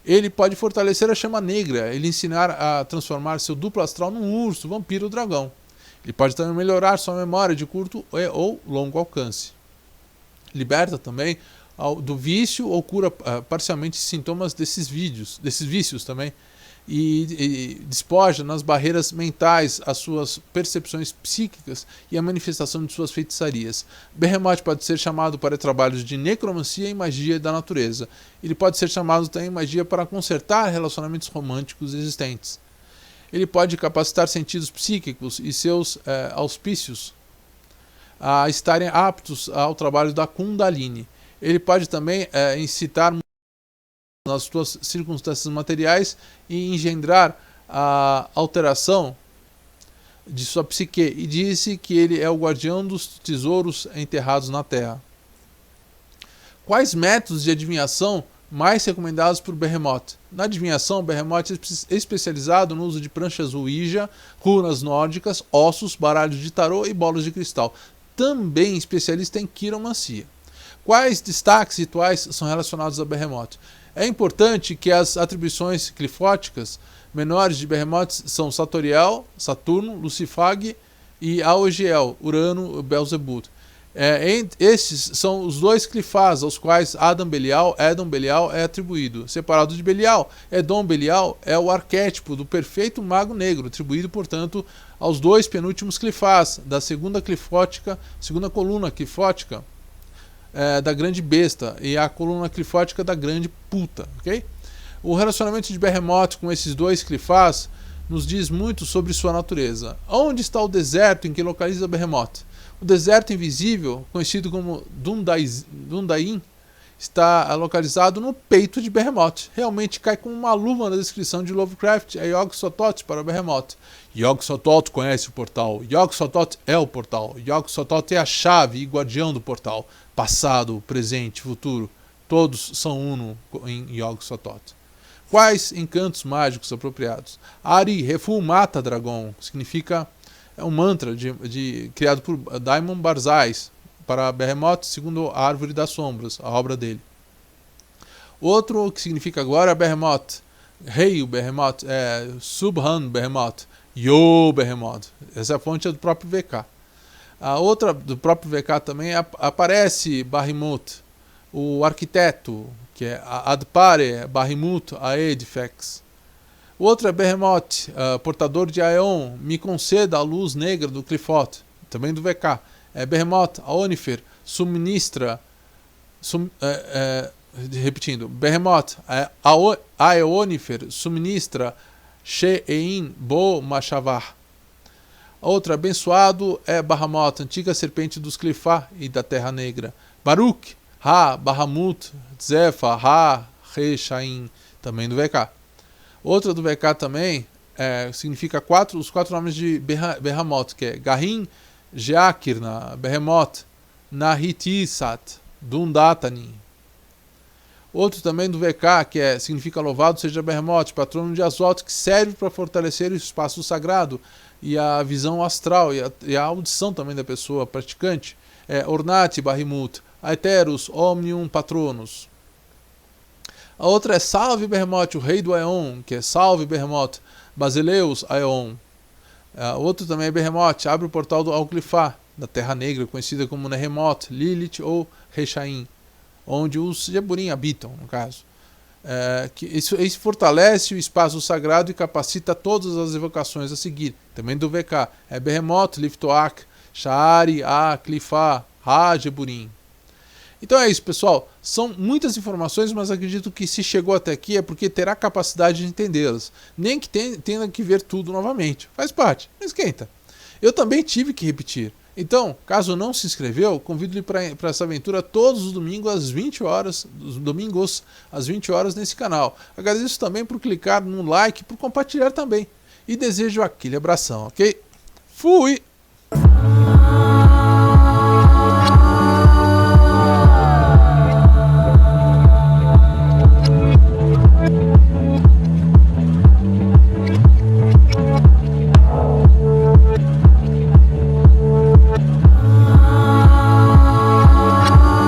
Ele pode fortalecer a chama negra, ele ensinar a transformar seu duplo astral num urso, vampiro ou dragão. Ele pode também melhorar sua memória de curto ou longo alcance. Liberta também do vício ou cura parcialmente sintomas desses vícios também. E despoja nas barreiras mentais as suas percepções psíquicas e a manifestação de suas feitiçarias. Behemoth pode ser chamado para trabalhos de necromancia e magia da natureza. Ele pode ser chamado também magia para consertar relacionamentos românticos existentes. Ele pode capacitar sentidos psíquicos e seus auspícios a estarem aptos ao trabalho da Kundalini. Ele pode também incitar nas suas circunstâncias materiais e engendrar a alteração de sua psique, e disse que ele é o guardião dos tesouros enterrados na terra. Quais métodos de adivinhação mais recomendados por Behemoth? Na adivinhação, Behemoth é especializado no uso de pranchas Ouija, runas nórdicas, ossos, baralhos de tarô e bolas de cristal. Também especialista em quiromancia. Quais destaques rituais são relacionados a Behemoth? É importante que as atribuições clifóticas menores de Behemoth são Satoriel, Saturno, Lucifag e Aogiel, Urano, Belzebu. Estes são os dois clifás aos quais Edom Belial é atribuído. Separado de Belial, Edom Belial é o arquétipo do perfeito mago negro, atribuído, portanto, aos dois penúltimos clifás da segunda coluna clifótica da grande besta e a coluna clifótica da grande puta, ok? O relacionamento de Behemoth com esses dois clifás nos diz muito sobre sua natureza. Onde está o deserto em que localiza Behemoth? O deserto invisível, conhecido como Dundain, está localizado no peito de Behemoth. Realmente cai como uma luva na descrição de Lovecraft, é Yog-Sothoth para Behemoth. Yog-Sothoth conhece o portal, Yog-Sothoth é o portal, Yog-Sothoth é a chave e guardião do portal. Passado, presente, futuro, todos são uno em Yog-Sothoth. Quais encantos mágicos apropriados? Ari, Refu, mata dragão, significa, é um mantra criado por Daimon Barzais para Behemoth, segundo a Árvore das Sombras, a obra dele. Outro que significa agora é Behemoth, Rei Behemoth, Subhan Behemoth, Yo Behemoth, essa é a fonte do próprio VK. A outra do próprio VK também aparece Bahamut, o arquiteto, que é Adpare, Bahamut, Aedifex. O outro é Behemoth, portador de Aeon, me conceda a luz negra do Clifoth, também do VK. Behemoth, Aonifer, suministra, repetindo, Behemoth, Aeonifer, suministra She'ein Bo Mashavar. Outra, abençoado é Bahamut, antiga serpente dos Clifá e da Terra Negra. Baruch, Ha, Bahamut, Zefa, Ha, Rechaim, também do VK. Outra do VK também significa os quatro nomes de Behamut, que é Garim, Jeakirna, Behemoth, Nahitisat, Dundatanin. Outro também do VK, que significa louvado seja Behemoth, patrono de Azot, que serve para fortalecer o espaço sagrado e a visão astral e a audição também da pessoa praticante. Ornati Bahimut, Aeterus Omnium Patronus. A outra é Salve Behemoth, o rei do Aeon, que é Salve Behemoth, Basileus Aeon. Outro também é Behemoth, abre o portal do Alclifá, da Terra Negra, conhecida como Nehemoth, Lilith ou Rechaim, onde os Jeburim habitam, no caso. Isso fortalece o espaço sagrado e capacita todas as evocações a seguir. Também do VK. É Behemoth, Liftoak, Sha'ari, Clifá, Jeburim. Então é isso, pessoal. São muitas informações, mas acredito que se chegou até aqui é porque terá capacidade de entendê-las. Nem que tenha que ver tudo novamente. Faz parte, não esquenta. Eu também tive que repetir. Então, caso não se inscreveu, convido-lhe para essa aventura todos os domingos às 20 horas nesse canal. Agradeço também por clicar no like e por compartilhar também. E desejo aquele abração, ok? Fui!